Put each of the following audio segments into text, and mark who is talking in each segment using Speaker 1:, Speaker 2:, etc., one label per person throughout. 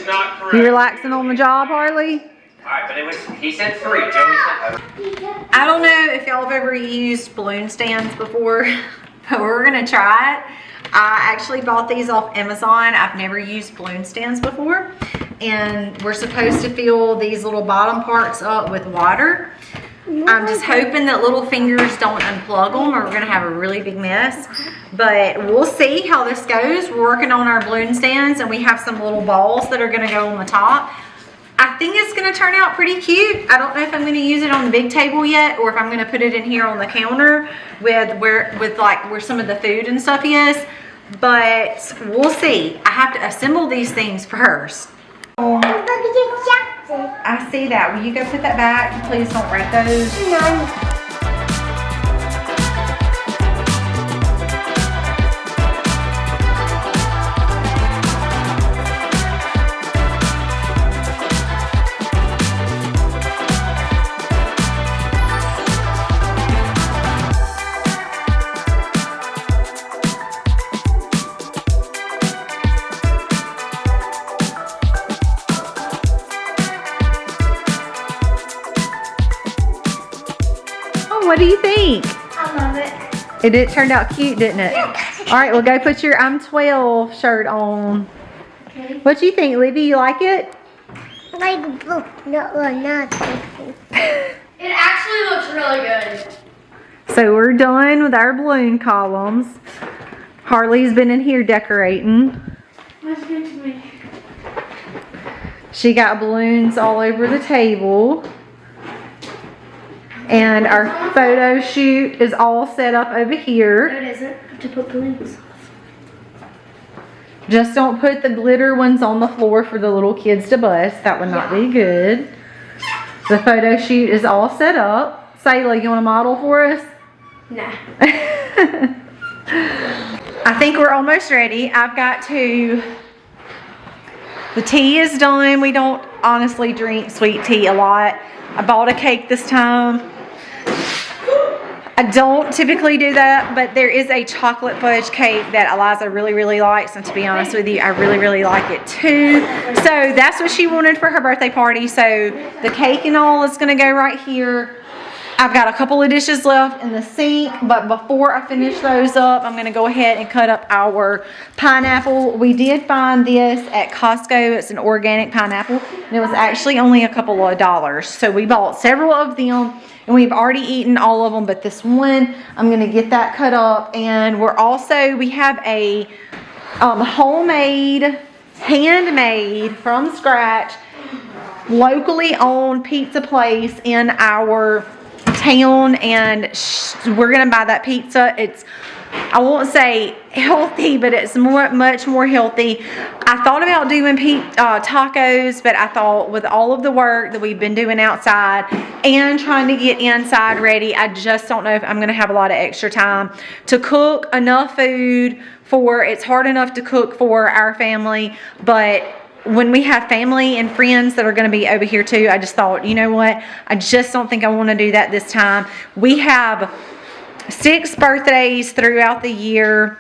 Speaker 1: is not correct.
Speaker 2: You relaxing on the job, Harley?
Speaker 1: Alright, but it was, he said 3. Joey said
Speaker 2: I don't know if y'all have ever used balloon stands before, but we're gonna try it. I actually bought these off Amazon. I've never used balloon stands before. And we're supposed to fill these little bottom parts up with water. I'm just hoping that little fingers don't unplug them or we're gonna have a really big mess. But we'll see how this goes. We're working on our balloon stands and we have some little balls that are gonna go on the top. I think it's gonna turn out pretty cute. I don't know if I'm gonna use it on the big table yet or if I'm gonna put it in here on the counter with where some of the food and stuff is. But we'll see. I have to assemble these things first. I see that. Will you go put that back? Please don't break those.
Speaker 3: No.
Speaker 2: What do you think?
Speaker 3: I love it.
Speaker 2: It turned out cute, didn't it? All right, well, go put your I'm 12 shirt on.
Speaker 3: Okay.
Speaker 2: What do you think, Libby? You like it?
Speaker 3: Like blue. Not
Speaker 4: It actually looks really good.
Speaker 2: So we're done with our balloon columns. Harley's been in here decorating.
Speaker 4: What's good to me?
Speaker 2: She got balloons all over the table. And our photo shoot is all set up over here.
Speaker 4: No, it isn't. To put balloons.
Speaker 2: Just don't put the glitter ones on the floor for the little kids to bust. That would not be good. The photo shoot is all set up. Sayla, you want to model for us?
Speaker 4: Nah.
Speaker 2: I think we're almost ready. I've got to... The tea is done. We don't honestly drink sweet tea a lot. I bought a cake this time. I don't typically do that, but there is a chocolate fudge cake that Eliza really, really likes. And to be honest with you, I really, really like it too. So that's what she wanted for her birthday party. So the cake and all is going to go right here. I've got a couple of dishes left in the sink, but before I finish those up, I'm going to go ahead and cut up our pineapple. We did find this at Costco. It's an organic pineapple, and it was actually only a couple of dollars. So we bought several of them, and we've already eaten all of them, but this one, I'm going to get that cut up. And we have a homemade, handmade, from scratch, locally owned pizza place in our town, and we're gonna buy that pizza. It's, I won't say healthy, but it's much more healthy. I thought about doing tacos, but I thought with all of the work that we've been doing outside and trying to get inside ready, I just don't know if I'm gonna have a lot of extra time to cook enough food for, it's hard enough to cook for our family, but when we have family and friends that are going to be over here too, I just thought, you know what? I just don't think I want to do that this time. We have 6 birthdays throughout the year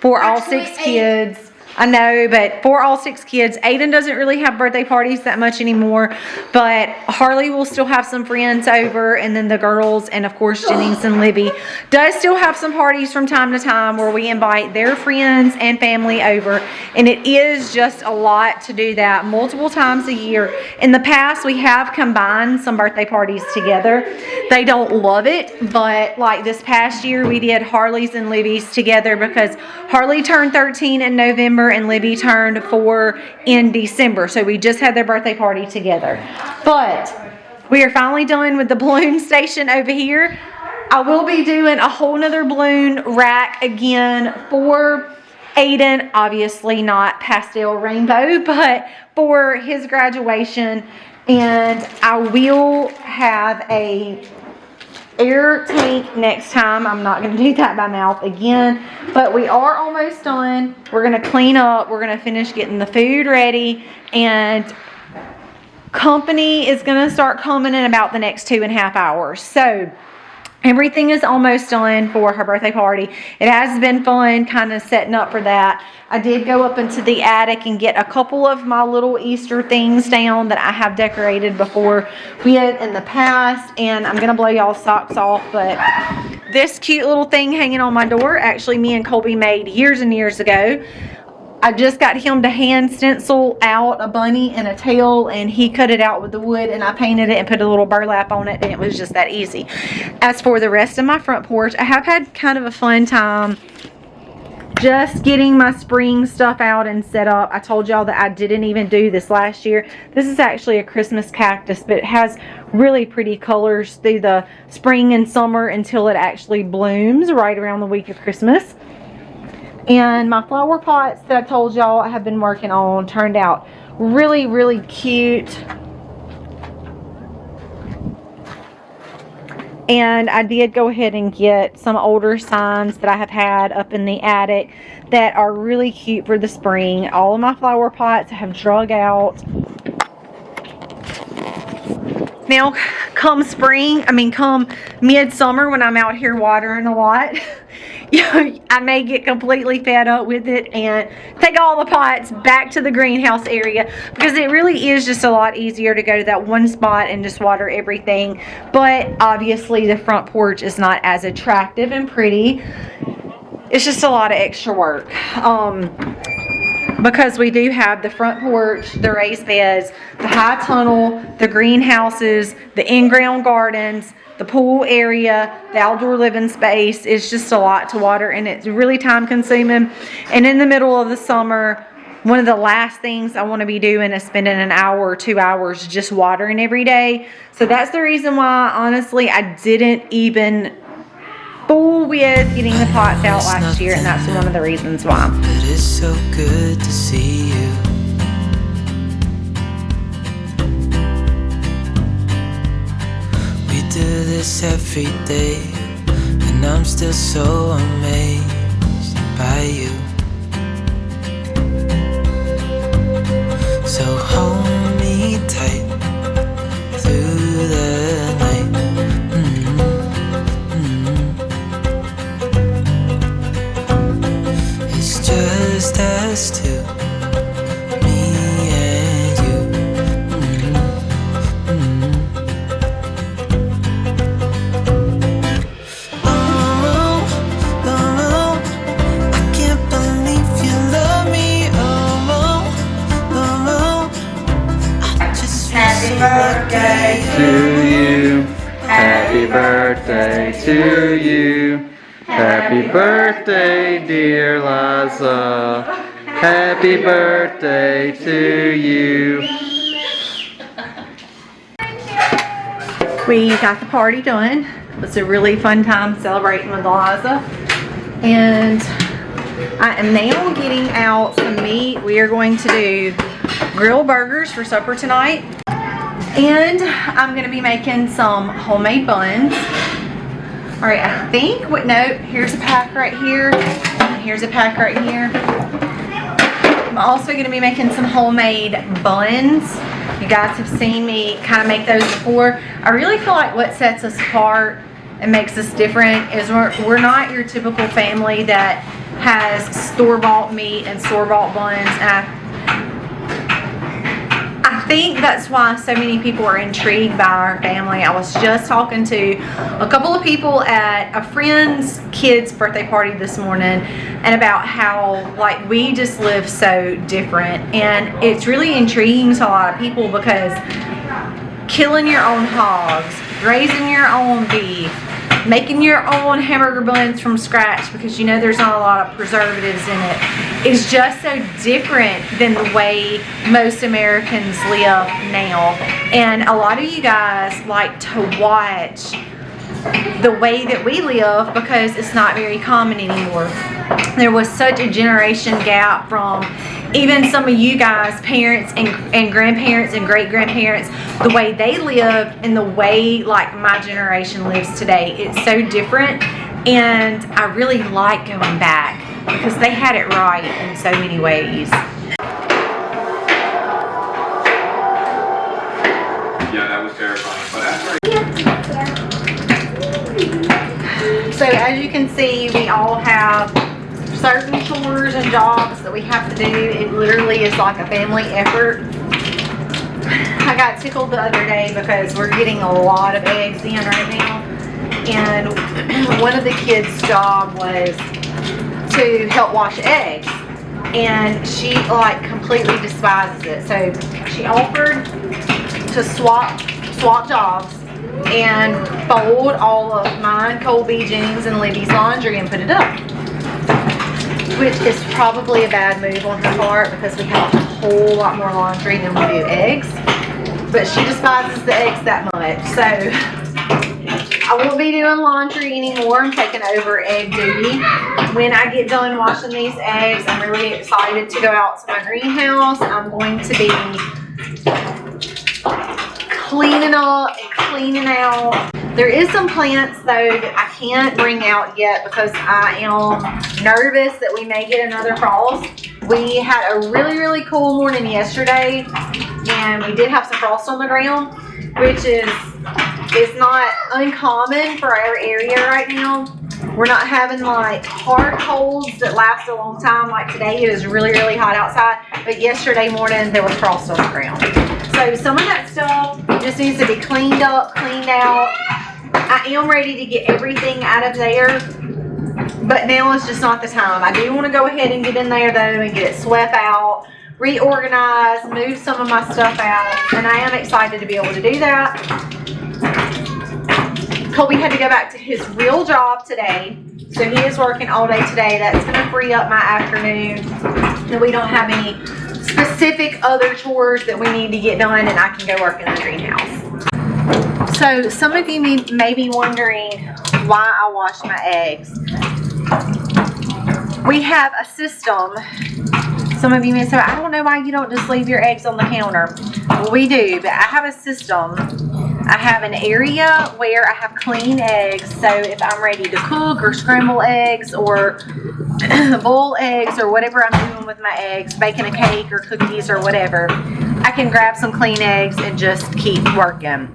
Speaker 2: for all 6 kids. I know, but for all 6 kids, Aiden doesn't really have birthday parties that much anymore, but Harley will still have some friends over, and then the girls, and of course Jennings and Libby does still have some parties from time to time where we invite their friends and family over, and it is just a lot to do that multiple times a year. In the past, we have combined some birthday parties together. They don't love it, but like this past year, we did Harley's and Libby's together because Harley turned 13 in November and Libby turned 4 in December. So we just had their birthday party together. But we are finally done with the balloon station over here. I will be doing a whole nother balloon rack again for Aiden. Obviously not pastel rainbow, but for his graduation. And I will have a air tank next time. I'm not going to do that by mouth again, but we are almost done. We're going to clean up. We're going to finish getting the food ready, and company is going to start coming in about the next 2.5 hours. So Everything is almost done for her birthday party. It has been fun kind of setting up for that. I did go up into the attic and get a couple of my little Easter things down that I have decorated before with in the past. And I'm going to blow y'all's socks off. But this cute little thing hanging on my door, actually me and Colby made years and years ago. I just got him to hand stencil out a bunny and a tail, and he cut it out with the wood, and I painted it and put a little burlap on it, and it was just that easy. As for the rest of my front porch, I have had kind of a fun time just getting my spring stuff out and set up. I told y'all that I didn't even do this last year. This is actually a Christmas cactus, but it has really pretty colors through the spring and summer until it actually blooms right around the week of Christmas. And my flower pots that I told y'all I have been working on turned out really, really cute. And I did go ahead and get some older signs that I have had up in the attic that are really cute for the spring. All of my flower pots have drug out. Now, come midsummer when I'm out here watering a lot, I may get completely fed up with it and take all the pots back to the greenhouse area, because it really is just a lot easier to go to that one spot and just water everything. But obviously the front porch is not as attractive and pretty. It's just a lot of extra work. Because we do have the front porch, the raised beds, the high tunnel, the greenhouses, the in-ground gardens, the pool area, the outdoor living space. It's just a lot to water, and it's really time consuming. And in the middle of the summer, one of the last things I want to be doing is spending an hour or 2 hours just watering every day. So that's the reason why, honestly, I didn't even fool with getting the pots out last year, and that's one of the reasons why.
Speaker 5: It is so good to see you. We do this every day, and I'm still so amazed by you. So hold me tight through the night. Just us two, me and you. Oh, I can't believe you love me. I just
Speaker 1: Happy birthday to you. Happy birthday to you. Happy birthday, dear Eliza. Happy birthday to you.
Speaker 2: We got the party done. It was a really fun time celebrating with Eliza. And I am now getting out some meat. We are going to do grilled burgers for supper tonight. And I'm going to be making some homemade buns. Alright, I think, here's a pack right here, and here's a pack right here. I'm also going to be making some homemade buns. You guys have seen me kind of make those before. I really feel like what sets us apart and makes us different is we're not your typical family that has store-bought meat and store-bought buns. And I think that's why so many people are intrigued by our family. I was just talking to a couple of people at a friend's kid's birthday party this morning, and about how like we just live so different, and it's really intriguing to a lot of people because killing your own hogs, raising your own beef, making your own hamburger buns from scratch because you know there's not a lot of preservatives in it is just so different than the way most Americans live now. And a lot of you guys like to watch the way that we live because it's not very common anymore. There was such a generation gap from even some of you guys, parents and grandparents and great-grandparents, the way they lived and the way like my generation lives today. It's so different, and I really like going back because they had it right in so many ways.
Speaker 6: Yeah, that was terrifying. But after
Speaker 2: So as you can see, we all have certain chores and jobs that we have to do. It literally is like a family effort. I got tickled the other day because we're getting a lot of eggs in right now. And one of the kids' job was to help wash eggs. And she like completely despises it. So she offered to swap jobs and fold all of mine, Colby, Jennings, and Libby's laundry and put it up. Which is probably a bad move on her part because we have a whole lot more laundry than we do eggs. But she despises the eggs that much. So I won't be doing laundry anymore. I'm taking over egg duty. When I get done washing these eggs, I'm really excited to go out to my greenhouse. I'm going to be cleaning up and cleaning out. There is some plants though that I can't bring out yet because I am nervous that we may get another frost. We had a really cool morning yesterday and we did have some frost on the ground, which is not uncommon for our area right now. We're not having like hard colds that last a long time. Like today it was really hot outside, but yesterday morning there was frost on the ground. So some of that stuff just needs to be cleaned up, cleaned out. I am ready to get everything out of there, but now is just not the time. I do want to go ahead and get in there though and get it swept out, reorganize, move some of my stuff out, and I am excited to be able to do that. Colby had to go back to his real job today, so he is working all day today. That's going to free up my afternoon, and we don't have any specific other chores that we need to get done, and I can go work in the greenhouse. So some of you may be wondering why I wash my eggs. We have a system. Some of you may say, I don't know why you don't just leave your eggs on the counter. Well, we do, but I have a system. I have an area where I have clean eggs, so if I'm ready to cook or scramble eggs or boil eggs or whatever I'm doing with my eggs, baking a cake or cookies or whatever, I can grab some clean eggs and just keep working.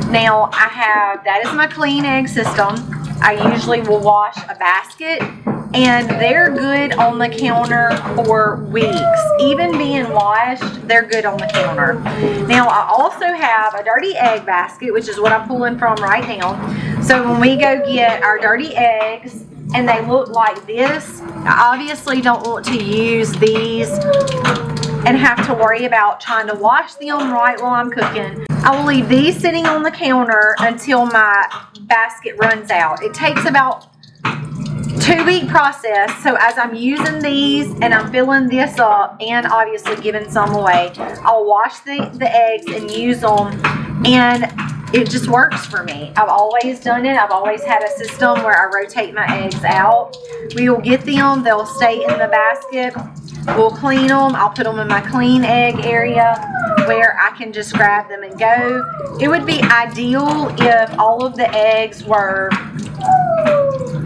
Speaker 2: Now that is my clean egg system. I usually will wash a basket and they're good on the counter for weeks. Even being washed, they're good on the counter. Now I also have a dirty egg basket, which is what I'm pulling from right now. So when we go get our dirty eggs and they look like this, I obviously don't want to use these and have to worry about trying to wash them right while I'm cooking. I will leave these sitting on the counter until my basket runs out. It takes about 2-week process. So as I'm using these and I'm filling this up and obviously giving some away, I'll wash the eggs and use them, and it just works for me. I've always done it. I've always had a system where I rotate my eggs out. We will get them. They'll stay in the basket. We'll clean them. I'll put them in my clean egg area where I can just grab them and go. It would be ideal if all of the eggs were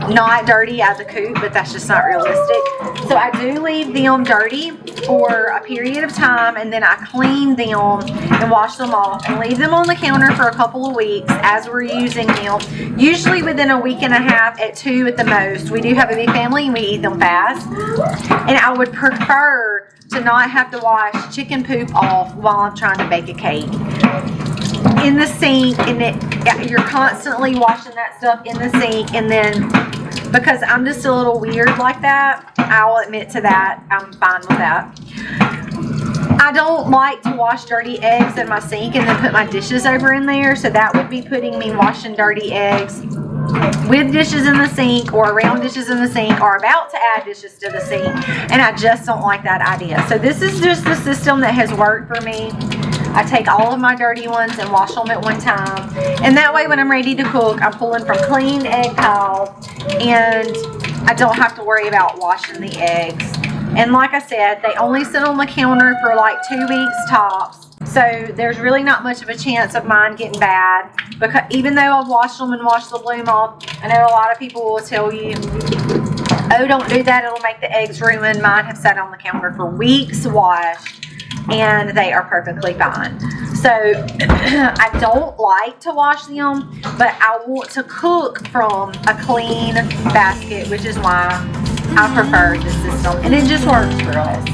Speaker 2: not dirty out of the coop, but that's just not realistic. So I do leave them dirty for a period of time, and then I clean them and wash them off and leave them on the counter for a couple of weeks as we're using them. Usually within a week and a half at 2 at the most. We do have a big family and we eat them fast. And I would prefer to not have to wash chicken poop off while I'm trying to bake a cake. In the sink, and you're constantly washing that stuff in the sink, and then because I'm just a little weird like that, I'll admit to that. I'm fine with that. I don't like to wash dirty eggs in my sink and then put my dishes over in there, so that would be putting me washing dirty eggs with dishes in the sink or around dishes in the sink or about to add dishes to the sink, and I just don't like that idea. So this is just the system that has worked for me. I take all of my dirty ones and wash them at one time, and that way when I'm ready to cook, I'm pulling from clean egg pile and I don't have to worry about washing the eggs. And like I said, they only sit on the counter for like 2 weeks tops. So there's really not much of a chance of mine getting bad, because even though I've washed them and washed the bloom off, I know a lot of people will tell you, oh, don't do that, it'll make the eggs ruin. Mine have sat on the counter for weeks washed, and they are perfectly fine. So So I don't like to wash them, but I want to cook from a clean basket, which is why I prefer this system, and it just works for us.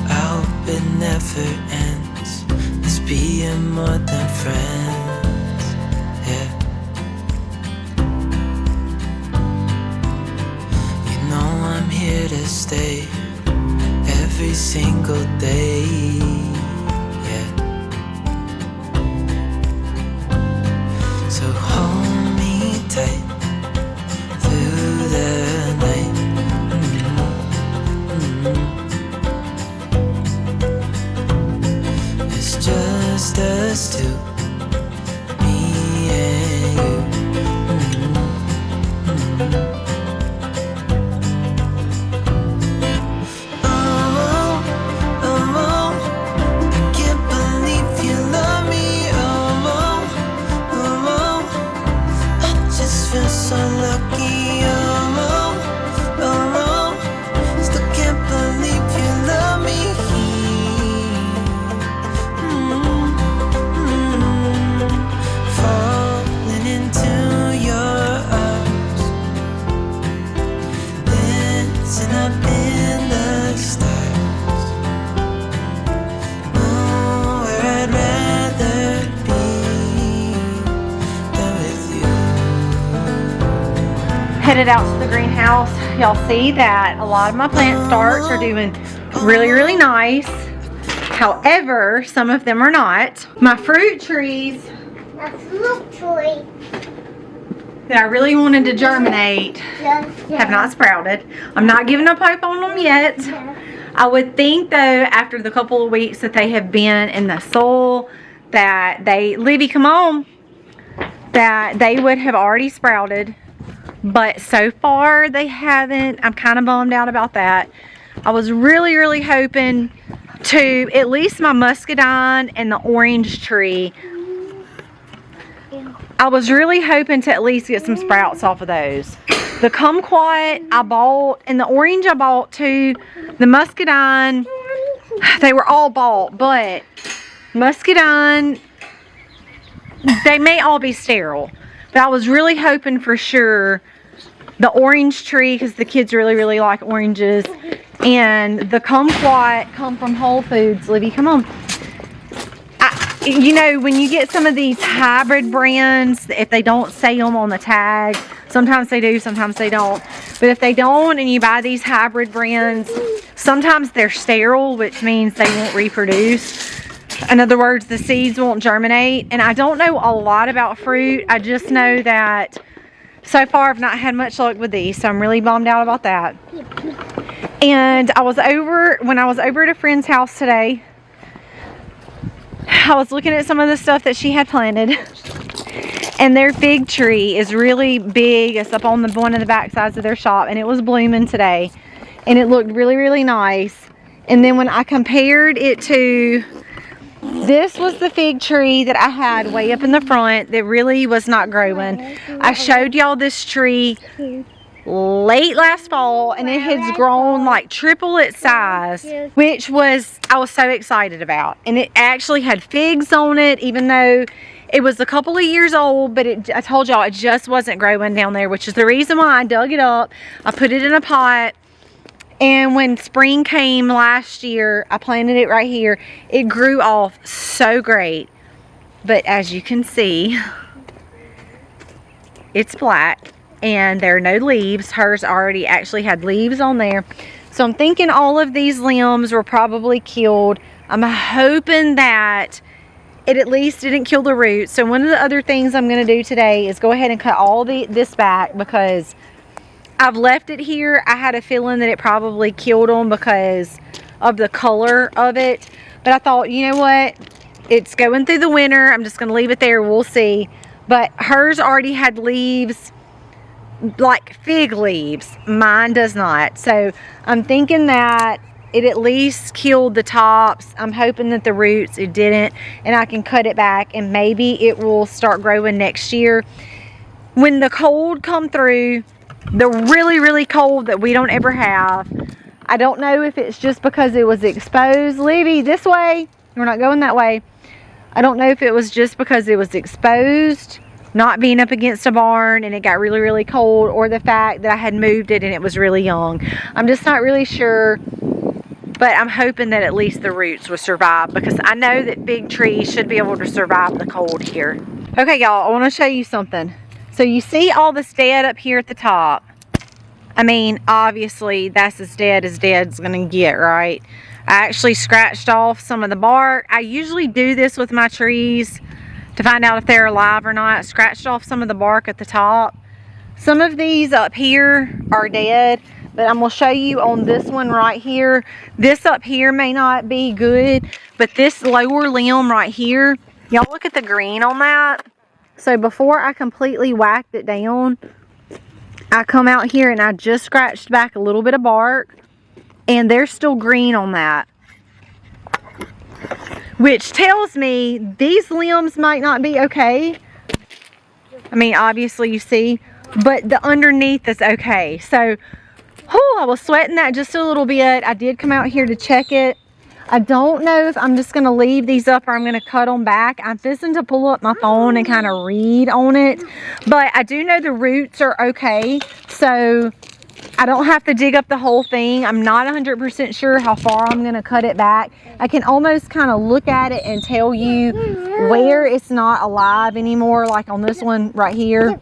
Speaker 5: I hope it never ends. Let's be more than friends. Yeah. You know I'm here to stay every single day. Yeah. So hold me tight through the night. It's just us two, me and you. Oh, oh, oh, I can't believe you love me. Oh, oh, oh, I just feel so lucky. Oh, oh, oh, still can't believe you love me. Falling into your arms, dancing up in the stars. Nowhere I'd rather be than with you.
Speaker 2: Headed out to the greenhouse. Y'all see that a lot of my plant starts are doing really, really nice. However, some of them are not. My fruit trees
Speaker 3: A fruit tree.
Speaker 2: that I really wanted to germinate have not sprouted. I'm not giving up hope on them yet. I would think though, after the couple of weeks that they have been in the soil, that Libby, come on, that they would have already sprouted. But so far they haven't. I'm kind of bummed out about that. I was really, really hoping to at least my muscadine and the orange tree. I was really hoping to at least get some sprouts off of those. The kumquat I bought, and the orange I bought too. The muscadine, they were all bought, but muscadine, they may all be sterile. But I was really hoping for sure the orange tree, because the kids really, really like oranges, and the kumquat come from Whole Foods. Libby, come on. You know, when you get some of these hybrid brands, if they don't say them on the tag, sometimes they do, sometimes they don't. But if they don't, and you buy these hybrid brands, sometimes they're sterile, which means they won't reproduce. In other words, the seeds won't germinate. And I don't know a lot about fruit. I just know that so far I've not had much luck with these, so I'm really bummed out about that. And when I was over at a friend's house today, I was looking at some of the stuff that she had planted, and their fig tree is really big. It's up on one of the back sides of their shop, and it was blooming today, and it looked really, really nice. And then when I compared it to, this was the fig tree that I had way up in the front that really was not growing. I showed y'all this tree late last fall, and it has grown like triple its size, which I was so excited about. And it actually had figs on it, even though it was a couple of years old. But I told y'all it just wasn't growing down there, which is the reason why I dug it up. I put it in a pot, and when spring came last year, I planted it right here. It grew off so great, but as you can see, it's black. And there are no leaves. Hers already actually had leaves on there. So I'm thinking all of these limbs were probably killed. I'm hoping that it at least didn't kill the roots. So one of the other things I'm going to do today is go ahead and cut all this back, because I've left it here. I had a feeling that it probably killed them because of the color of it. But I thought, you know what? It's going through the winter. I'm just going to leave it there. We'll see. But hers already had leaves, like fig leaves. Mine does not. So I'm thinking that it at least killed the tops. I'm hoping that the roots, it didn't, and I can cut it back, and maybe it will start growing next year. When the cold come through, the really, really cold that we don't ever have, I don't know if it's just because it was exposed. Libby, this way. We're not going that way. I don't know if it was just because it was exposed, not being up against a barn and it got really, really cold, or the fact that I had moved it and it was really young. I'm just not really sure, but I'm hoping that at least the roots will survive, because I know that big trees should be able to survive the cold here. Okay, y'all, I want to show you something. So you see all this dead up here at the top. I mean, obviously that's as dead's gonna get, right? I actually scratched off some of the bark. I usually do this with my trees to find out if they're alive or not. I scratched off some of the bark at the top. Some of these up here are dead, but I'm gonna show you on this one right here. This up here may not be good, but this lower limb right here, y'all look at the green on that. So before I completely whacked it down, I come out here and I just scratched back a little bit of bark, and there's still green on that, which tells me these limbs might not be okay. I mean, obviously you see, but the underneath is okay. So, whew, I was sweating that just a little bit. I did come out here to check it. I don't know if I'm just going to leave these up or I'm going to cut them back. I'm fixing to pull up my phone and kind of read on it. But I do know the roots are okay. So I don't have to dig up the whole thing. I'm not 100% sure how far I'm going to cut it back. I can almost kind of look at it and tell you where it's not alive anymore. Like on this one right here.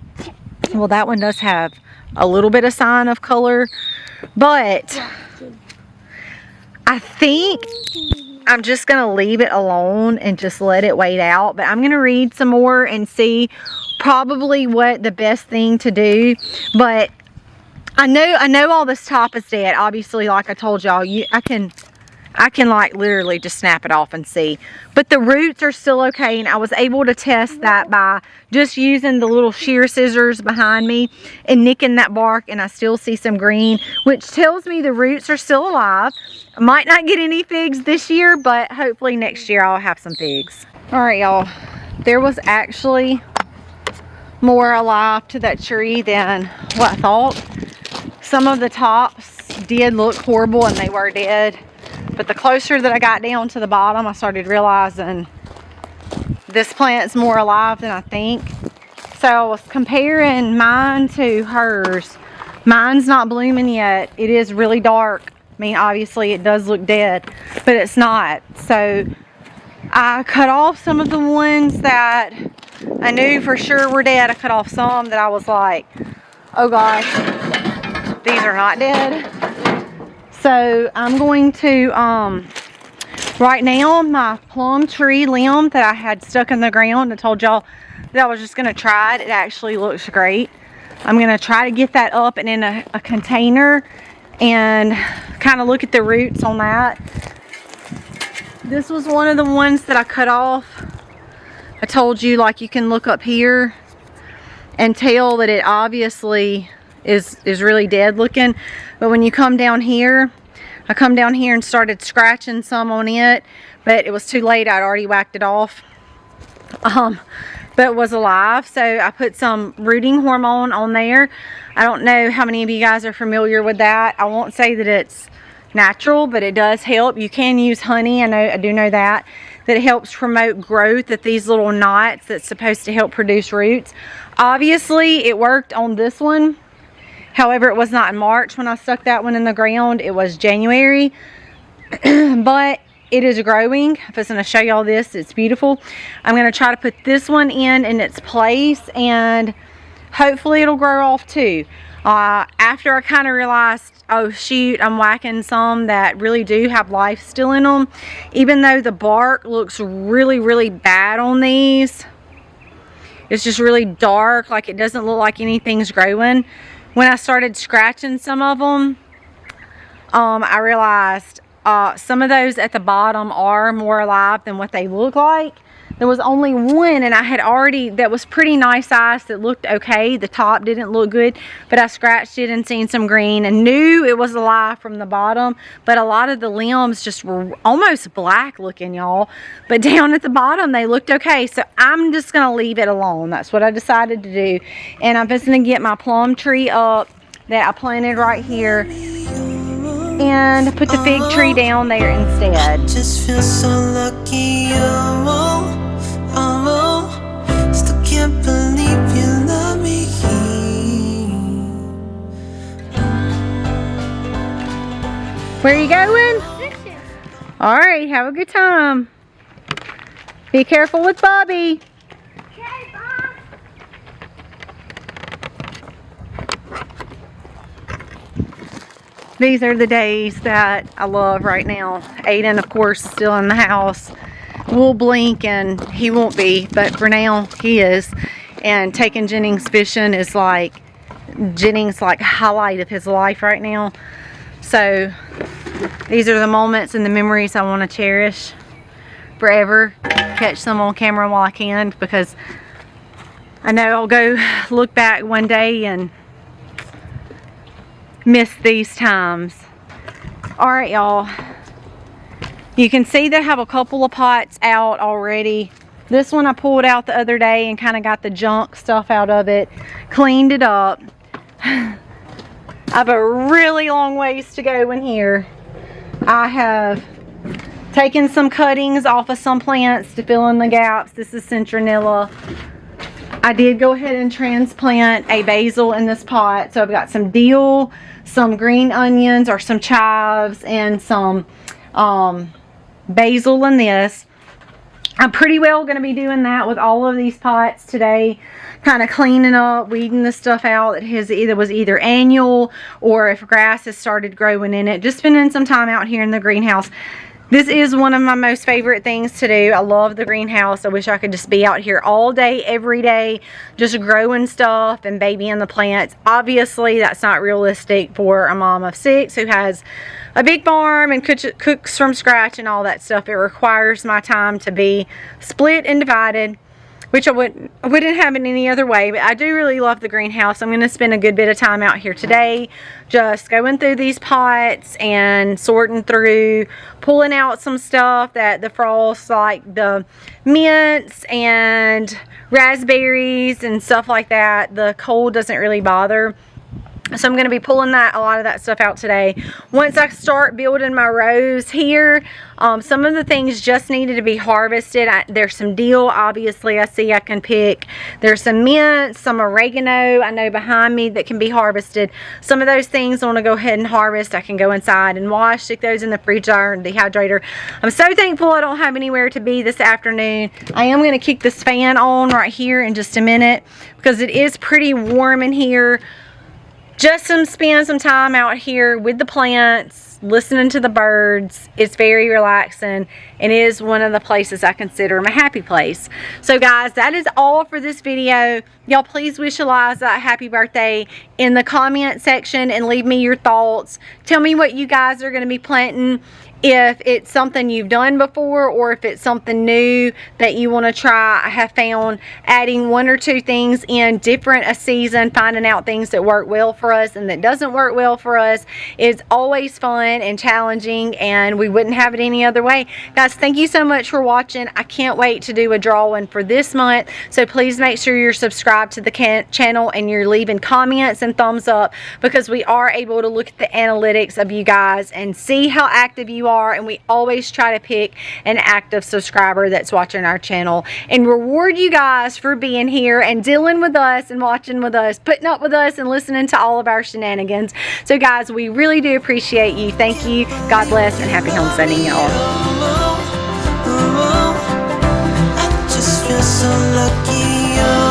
Speaker 2: Well, that one does have a little bit of sign of color. But I think I'm just going to leave it alone and just let it wait out. But I'm going to read some more and see probably what the best thing to do. But I know all this top is dead. Obviously, like I told y'all, I can like literally just snap it off and see. But the roots are still okay, and I was able to test that by just using the little shear scissors behind me and nicking that bark, and I still see some green, which tells me the roots are still alive. I might not get any figs this year, but hopefully next year I'll have some figs. All right, y'all. There was actually more alive to that tree than what I thought. Some of the tops did look horrible and they were dead. But the closer that I got down to the bottom, I started realizing this plant's more alive than I think. So I was comparing mine to hers. Mine's not blooming yet. It is really dark. I mean, obviously it does look dead, but it's not. So I cut off some of the ones that I knew for sure were dead. I cut off some that I was like, oh gosh, these are not dead. So I'm going to, right now, my plum tree limb that I had stuck in the ground, I told y'all that I was just going to try it. It actually looks great. I'm going to try to get that up and in a container and kind of look at the roots on that. This was one of the ones that I cut off. I told you, like, you can look up here and tell that it obviously is really dead looking. But when you come down here, I come down here and started scratching some on it, but it was too late. I'd already whacked it off. But it was alive, so I put some rooting hormone on there. I don't know how many of you guys are familiar with that. I won't say that it's natural, but it does help. You can use honey. I do know that it helps promote growth at these little knots that's supposed to help produce roots. Obviously, it worked on this one. However, it was not in March when I stuck that one in the ground. It was January. But it is growing. I'm just going to show y'all this. It's beautiful. I'm going to try to put this one in its place, and hopefully it'll grow off too. After I kind of realized, oh shoot, I'm whacking some that really do have life still in them. Even though the bark looks really, really bad on these. It's just really dark. Like, it doesn't look like anything's growing. When I started scratching some of them, I realized some of those at the bottom are more alive than what they look like. There was only one, and I had already, that was pretty nice size, that looked okay. The top didn't look good, but I scratched it and seen some green and knew it was alive from the bottom. But a lot of the limbs just were almost black looking, y'all. But down at the bottom, they looked okay. So I'm just going to leave it alone. That's what I decided to do. And I'm just going to get my plum tree up that I planted right here and put the fig tree down there instead.
Speaker 5: Just feel so lucky. Oh,
Speaker 2: Where are you going? All right, have a good time. Be careful with Bobby.
Speaker 3: Okay, Mom.
Speaker 2: These are the days that I love right now. Aiden, of course, is still in the house. We'll blink and he won't be, but for now, he is. And taking Jennings fishing is like, Jennings' like highlight of his life right now. So, these are the moments and the memories I want to cherish forever. Catch some on camera while I can, because I know I'll go look back one day and miss these times. Alright, y'all. You can see they have a couple of pots out already. This one I pulled out the other day and kind of got the junk stuff out of it. Cleaned it up. I have a really long ways to go in here. I have taken some cuttings off of some plants to fill in the gaps. This is citronella. I did go ahead and transplant a basil in this pot. So I've got some dill, some green onions or some chives, and some basil in this. I'm pretty well going to be doing that with all of these pots today. Kind of cleaning up, weeding the stuff out that was either annual or if grass has started growing in it. Just spending some time out here in the greenhouse. This is one of my most favorite things to do. I love the greenhouse. I wish I could just be out here all day, every day, just growing stuff and babying the plants. Obviously, that's not realistic for a mom of 6 who has a big farm and cooks from scratch and all that stuff. It requires my time to be split and divided, which I wouldn't have it any other way. But I do really love the greenhouse. I'm going to spend a good bit of time out here today, just going through these pots and sorting through, pulling out some stuff that the frost, like the mints and raspberries and stuff like that, the cold doesn't really bother. So I'm going to be pulling a lot of that stuff out today. Once I start building my rows here, some of the things just needed to be harvested. There's some dill, obviously, I see I can pick. There's some mint, some oregano, I know behind me that can be harvested. Some of those things I want to go ahead and harvest. I can go inside and wash, stick those in the fridge dryer and dehydrator. I'm so thankful I don't have anywhere to be this afternoon. I am going to kick this fan on right here in just a minute because it is pretty warm in here. Just spend some time out here with the plants, listening to the birds. It's very relaxing and it is one of the places I consider my happy place. So guys, that is all for this video. Y'all please wish Eliza a happy birthday in the comment section and leave me your thoughts. Tell me what you guys are going to be planting. If it's something you've done before or if it's something new that you want to try. I have found adding 1 or 2 things in different a season, finding out things that work well for us and that doesn't work well for us is always fun and challenging, and we wouldn't have it any other way. Guys, thank you so much for watching. I can't wait to do a drawing for this month, so please make sure you're subscribed to the channel and you're leaving comments and thumbs up, because we are able to look at the analytics of you guys and see how active you are, and we always try to pick an active subscriber that's watching our channel and reward you guys for being here and dealing with us and watching with us, putting up with us and listening to all of our shenanigans. So guys, we really do appreciate you. Thank you. God bless and happy homesteading, y'all.
Speaker 5: I just feel so lucky.